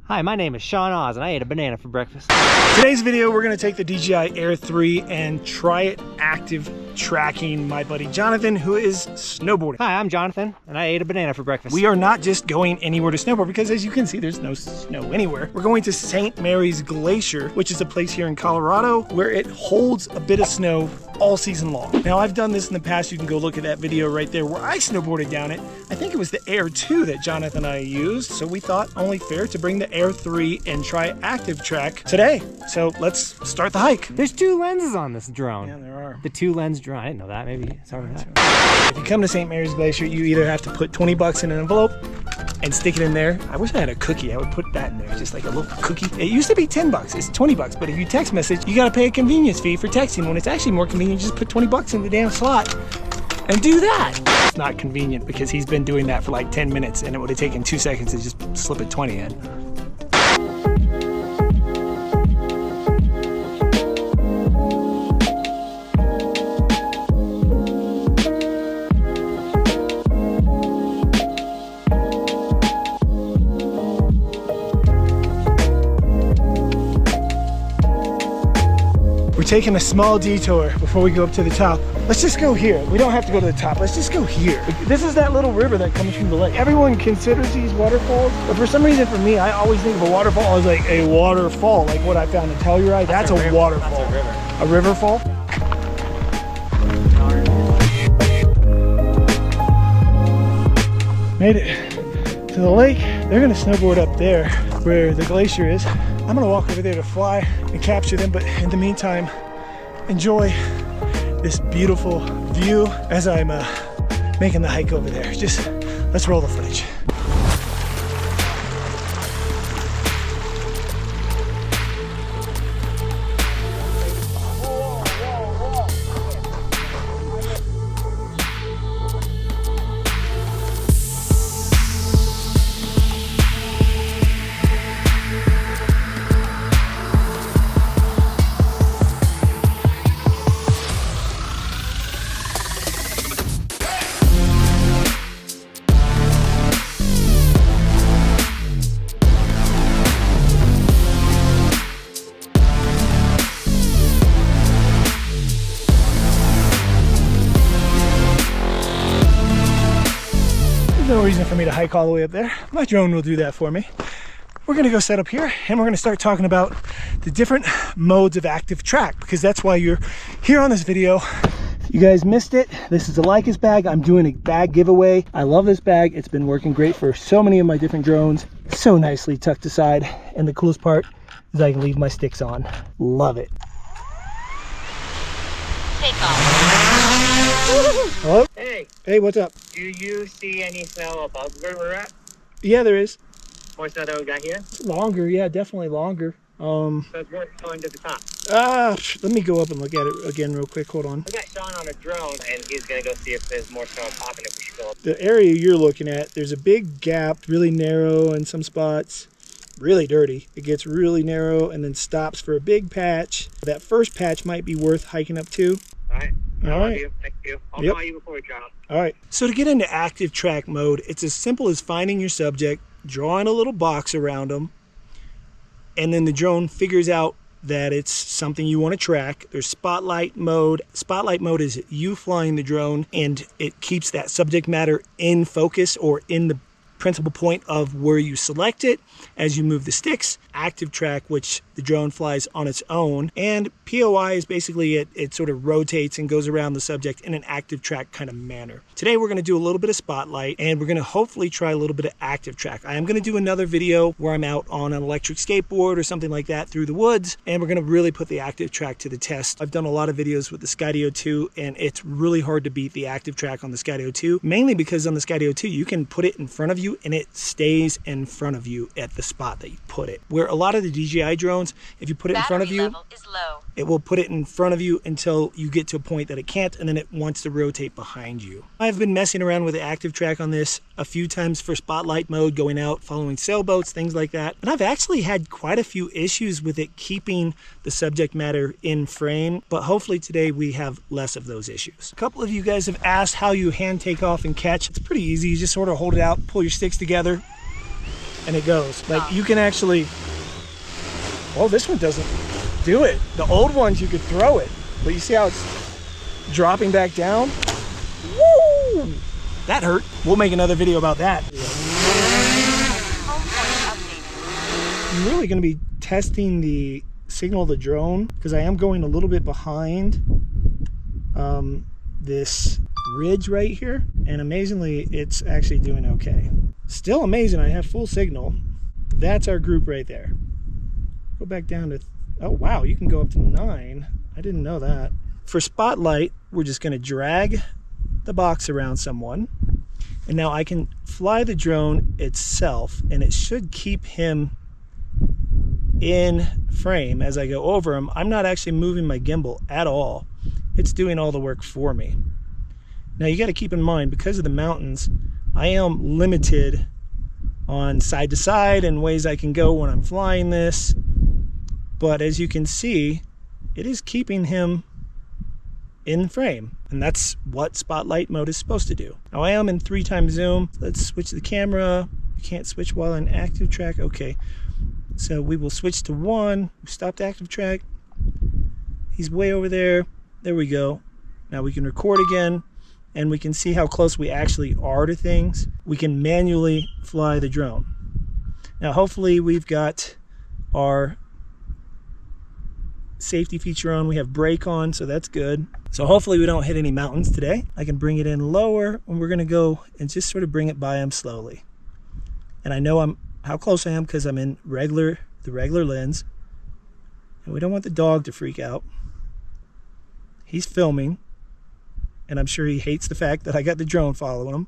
Hi, my name is Sean Oz, and I ate a banana for breakfast. Today's video, we're gonna take the DJI Air 3 and try it active tracking my buddy Jonathan, who is snowboarding. Hi, I'm Jonathan, and I ate a banana for breakfast. We are not just going anywhere to snowboard because, as you can see, there's no snow anywhere. We're going to St. Mary's Glacier, which is a place here in Colorado where it holds a bit of snow all season long. Now, I've done this in the past. You can go look at that video right there where I snowboarded down it. I think it was the Air 2 that Jonathan and I used, so we thought only fair to bring the Air 3 and try active track today. So let's start the hike. There's two lenses on this drone. Yeah, there are. The two lens drone. I didn't know that. Maybe it's already that. If you come to St. Mary's Glacier, you either have to put 20 bucks in an envelope and stick it in there. I wish I had a cookie. I would put that in there, just like a little cookie. It used to be 10 bucks. It's 20 bucks. But if you text message, you got to pay a convenience fee for texting when it's actually more convenient. Just put 20 bucks in the damn slot and do that. It's not convenient because he's been doing that for like 10 minutes and it would have taken 2 seconds to just slip a 20 in. We're taking a small detour before we go up to the top. Let's just go here. We don't have to go to the top. Let's just go here. This is that little river that comes from the lake. Everyone considers these waterfalls, but for some reason for me, I always think of a waterfall as like a waterfall, like what I found in Telluride. That's a waterfall. That's a river. A river fall? Made it to the lake. They're gonna snowboard up there where the glacier is. I'm gonna walk over there to fly and capture them, but in the meantime, enjoy this beautiful view as I'm making the hike over there. Just let's roll the footage. No reason for me to hike all the way up there. My drone will do that for me. We're gonna go set up here and we're gonna start talking about the different modes of active track because that's why you're here on this video. You guys missed it. This is a Lykus bag. I'm doing a bag giveaway. I love this bag. It's been working great for so many of my different drones. So nicely tucked aside. And the coolest part is I can leave my sticks on. Love it. Take off. Hello? Hey, Hey, what's up? do you see any snow above where we're at? Yeah, there is. More snow than we got here? Longer, yeah, definitely longer. So it's worth going to the top. Let me go up and look at it again real quick. Hold on. We got Sean on a drone, and he's going to go see if there's more snow on top and if we should go up. The area you're looking at, there's a big gap, really narrow in some spots, really dirty. It gets really narrow and then stops for a big patch. That first patch might be worth hiking up to. All right. All right. Thank you. I'll Yep. call you before we drop. All right. So to get into active track mode, it's as simple as finding your subject, drawing a little box around them, and then the drone figures out that it's something you want to track. There's spotlight mode. Spotlight mode is you flying the drone and it keeps that subject matter in focus or in the principal point of where you select it as you move the sticks. Active track, which the drone flies on its own, and POI is basically it sort of rotates and goes around the subject in an active track kind of manner. Today we're going to do a little bit of spotlight and we're going to hopefully try a little bit of active track. I am going to do another video where I'm out on an electric skateboard or something like that through the woods, and we're going to really put the active track to the test. I've done a lot of videos with the Skydio 2 and it's really hard to beat the active track on the Skydio 2, mainly because on the Skydio 2 you can put it in front of you and it stays in front of you at the spot that you put it. Where a lot of the DJI drones, if you put it in front of you, it will put it in front of you until you get to a point that it can't, and then it wants to rotate behind you. I've been messing around with the active track on this a few times for spotlight mode, going out, following sailboats, things like that. And I've actually had quite a few issues with it keeping the subject matter in frame, but hopefully today we have less of those issues. A couple of you guys have asked how you hand take off and catch. It's pretty easy. You just sort of hold it out, pull your sticks together, and it goes. Like you can actually, oh, this one doesn't do it. The old ones you could throw it, but you see how it's dropping back down? Woo! That hurt. We'll make another video about that. I'm really going to be testing the signal of the drone because I am going a little bit behind this ridge right here, and amazingly it's actually doing okay. Still amazing, I have full signal. That's our group right there. Go back down to, oh wow, you can go up to 9. I didn't know that. For spotlight, we're just going to drag the box around someone, and now I can fly the drone itself, and it should keep him in frame as I go over him. I'm not actually moving my gimbal at all. It's doing all the work for me. Now you got to keep in mind, because of the mountains, I am limited on side to side and ways I can go when I'm flying this. But as you can see, it is keeping him in frame, and that's what spotlight mode is supposed to do. Now I am in 3x zoom. Let's switch the camera. You can't switch while in active track. Okay, so we will switch to 1. We stopped active track. He's way over there. There we go. Now we can record again, and we can see how close we actually are to things. We can manually fly the drone. Now hopefully we've got our safety feature on. We have brake on, so that's good. So hopefully we don't hit any mountains today. I can bring it in lower, and we're gonna go and just sort of bring it by him slowly. And I know how close I am because I'm in the regular lens. And we don't want the dog to freak out. He's filming, and I'm sure he hates the fact that I got the drone following him.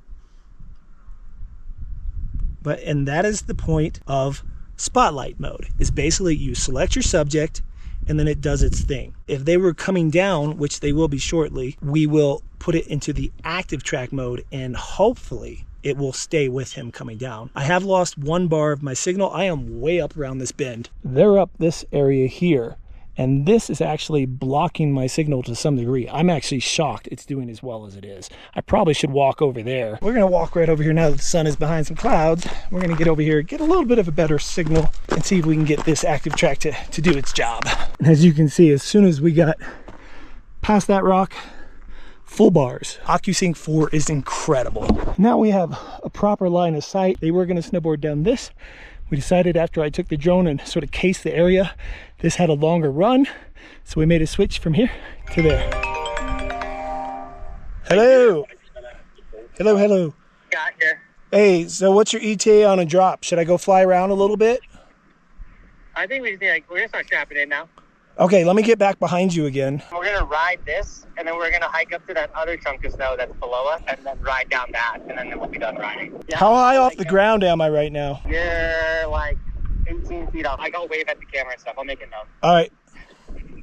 And that is the point of spotlight mode, is basically you select your subject and then it does its thing. If they were coming down, which they will be shortly, we will put it into the active track mode, and hopefully it will stay with him coming down. I have lost 1 bar of my signal. I am way up around this bend. They're up this area here, and this is actually blocking my signal to some degree. I'm actually shocked it's doing as well as it is. I probably should walk over there. We're gonna walk right over here now that the sun is behind some clouds. We're gonna get over here, get a little bit of a better signal, and see if we can get this active track to do its job. And as you can see, as soon as we got past that rock, full bars. OcuSync 4 is incredible. Now we have a proper line of sight. They were gonna snowboard down this. We decided after I took the drone and sort of cased the area, this had a longer run, so we made a switch from here to there. Hello. Hello, hello. Got you. Hey, so what's your ETA on a drop? Should I go fly around a little bit? I think we just need, we're gonna start strapping in now. Okay, let me get back behind you again. We're gonna ride this, and then we're gonna hike up to that other chunk of snow that's below us, and then ride down that, and then we'll be done riding. Yeah, how high off the ground am I right now? You're like 18 feet off. I go wave at the camera and stuff. I'll make it known. All right.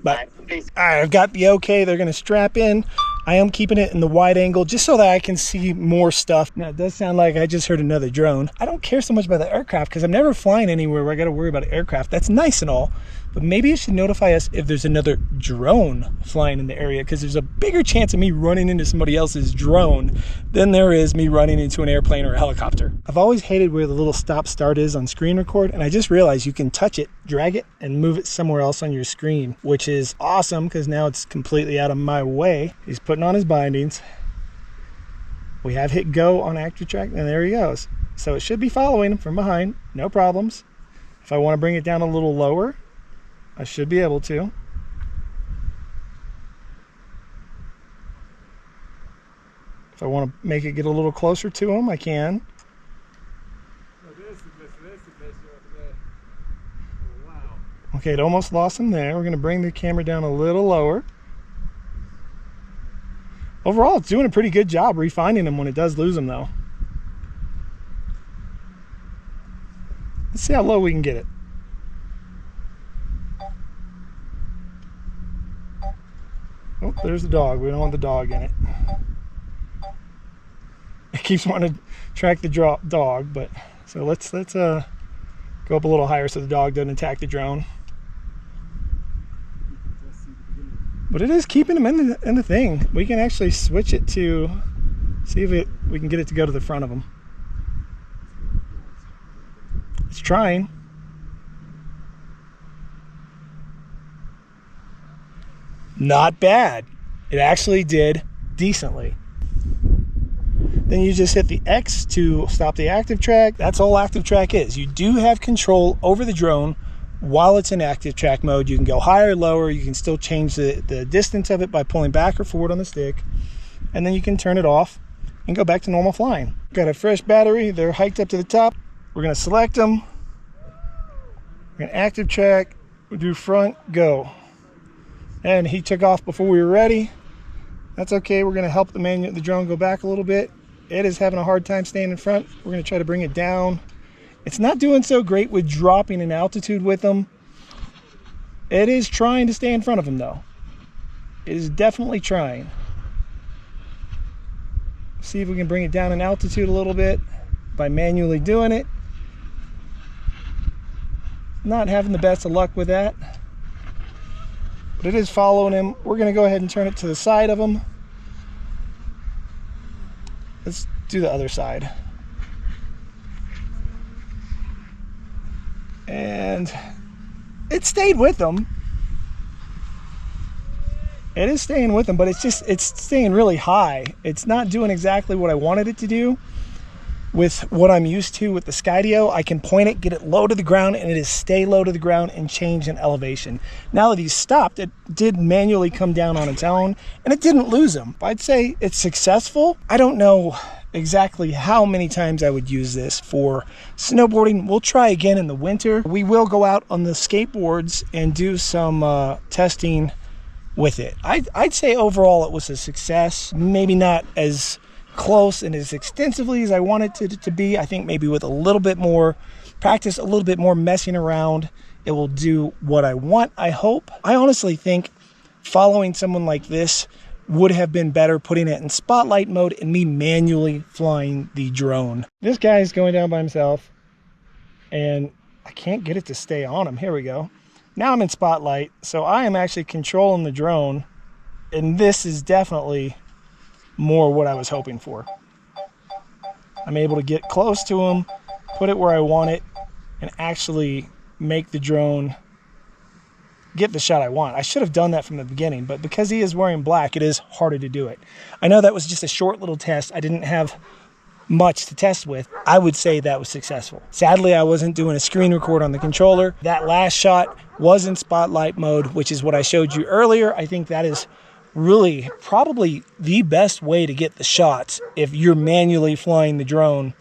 Bye. Peace. All right, I've got the okay. They're gonna strap in. I am keeping it in the wide angle just so that I can see more stuff. Now it does sound like I just heard another drone. I don't care so much about the aircraft because I'm never flying anywhere where I gotta worry about aircraft. That's nice and all, but maybe it should notify us if there's another drone flying in the area, because there's a bigger chance of me running into somebody else's drone than there is me running into an airplane or a helicopter. I've always hated where the little stop start is on screen record, and I just realized you can touch it, drag it, and move it somewhere else on your screen, which is awesome because now it's completely out of my way. He's putting on his bindings. We have hit go on active track, and there he goes. So it should be following him from behind, no problems. If I want to bring it down a little lower, I should be able to. If I want to make it get a little closer to him, I can. Okay, it almost lost him there. We're going to bring the camera down a little lower. Overall, it's doing a pretty good job refining him when it does lose him, though. Let's see how low we can get it. Oh, there's the dog. We don't want the dog in it. It keeps wanting to track the dog, but so let's go up a little higher so the dog doesn't attack the drone. But it is keeping him in the thing. We can actually switch it to see if we can get it to go to the front of him. trying. Not bad. It actually did decently. Then you just hit the X to stop the active track. That's all active track is. You do have control over the drone while it's in active track mode. You can go higher or lower. You can still change the distance of it by pulling back or forward on the stick. And then you can turn it off and go back to normal flying. Got a fresh battery. They're hiked up to the top. We're going to select them. We're going to active track. We'll do front, go. And he took off before we were ready. That's okay. We're going to help the drone go back a little bit. It is having a hard time staying in front. We're going to try to bring it down. It's not doing so great with dropping in altitude with them. It is trying to stay in front of him though. It is definitely trying. See if we can bring it down in altitude a little bit by manually doing it. Not having the best of luck with that. But it is following him. We're going to go ahead and turn it to the side of him. Let's do the other side. And it stayed with them. It is staying with them, but it's staying really high. It's not doing exactly what I wanted it to do. With what I'm used to with the Skydio, I can point it, get it low to the ground, and it is stay low to the ground and change in elevation. Now that he's stopped, it did manually come down on its own, and it didn't lose him. I'd say it's successful. I don't know exactly how many times I would use this for snowboarding. We'll try again in the winter. We will go out on the skateboards and do some testing with it. I'd say overall it was a success. Maybe not as close and as extensively as I wanted it to be. I think maybe with a little bit more practice, a little bit more messing around, it will do what I want, I hope. I honestly think following someone like this would have been better putting it in spotlight mode and me manually flying the drone. This guy's going down by himself and I can't get it to stay on him. Here we go. Now I'm in spotlight, so I am actually controlling the drone, and this is definitely more what I was hoping for. I'm able to get close to him, put it where I want it, and actually make the drone get the shot I want. I should have done that from the beginning, but because he is wearing black, it is harder to do it. I know that was just a short little test. I didn't have much to test with. I would say that was successful. Sadly, I wasn't doing a screen record on the controller. That last shot was in spotlight mode, which is what I showed you earlier. I think that is really probably the best way to get the shots if you're manually flying the drone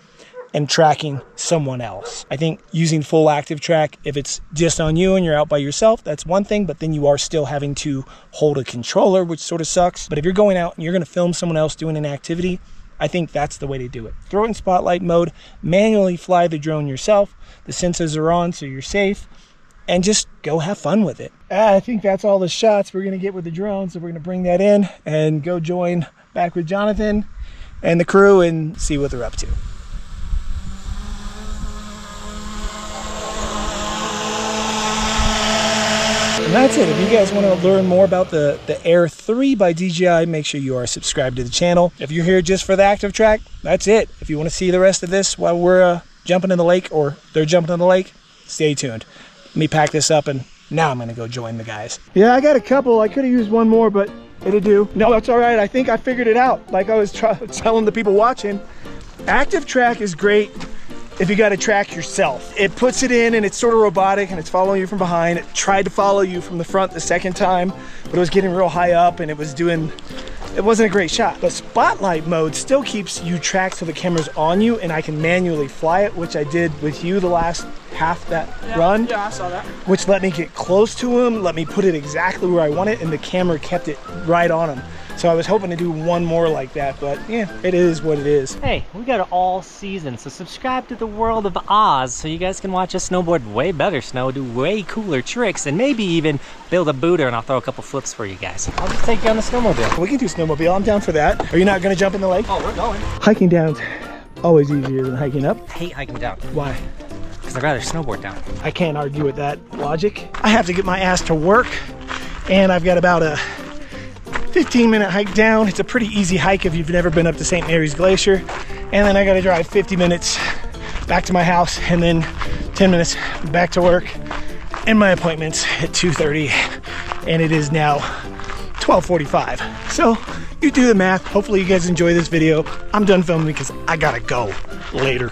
and tracking someone else. I think using full active track, if it's just on you and you're out by yourself, that's one thing, but then you are still having to hold a controller, which sort of sucks. But if you're going out and you're going to film someone else doing an activity, I think that's the way to do it. Throw it in spotlight mode, manually fly the drone yourself. The sensors are on, so you're safe, and just go have fun with it. I think that's all the shots we're going to get with the drone, so we're going to bring that in and go join back with Jonathan and the crew and see what they're up to. And that's it. If you guys want to learn more about the Air 3 by DJI, make sure you are subscribed to the channel. If you're here just for the active track, that's it. If you want to see the rest of this while we're jumping in the lake, or they're jumping in the lake, stay tuned. Let me pack this up, and now I'm going to go join the guys. Yeah, I got a couple. I could have used one more, but it'll do. No, that's all right. I think I figured it out. Like I was telling the people watching, active track is great if you got to track yourself. It puts it in and it's sort of robotic and it's following you from behind. It tried to follow you from the front the second time, but it was getting real high up and it wasn't a great shot. But spotlight mode still keeps you tracked so the camera's on you and I can manually fly it, which I did with you the last half that run. Yeah, I saw that. Which let me get close to him, let me put it exactly where I want it, and the camera kept it right on him. So I was hoping to do one more like that, but yeah, it is what it is. Hey, we got it all season, so subscribe to the World of Oz so you guys can watch us snowboard way better snow, do way cooler tricks, and maybe even build a booter, and I'll throw a couple flips for you guys. I'll just take you on the snowmobile. We can do snowmobile, I'm down for that. Are you not gonna jump in the lake? Oh, we're going. Hiking down's always easier than hiking up. I hate hiking down. Why? Because I'd rather snowboard down. I can't argue with that logic. I have to get my ass to work, and I've got about a 15-minute hike down. It's a pretty easy hike if you've never been up to St. Mary's Glacier. And then I gotta drive 50 minutes back to my house and then 10 minutes back to work, and my appointment's at 2:30, and it is now 12:45. So you do the math. Hopefully you guys enjoy this video. I'm done filming because I gotta go later.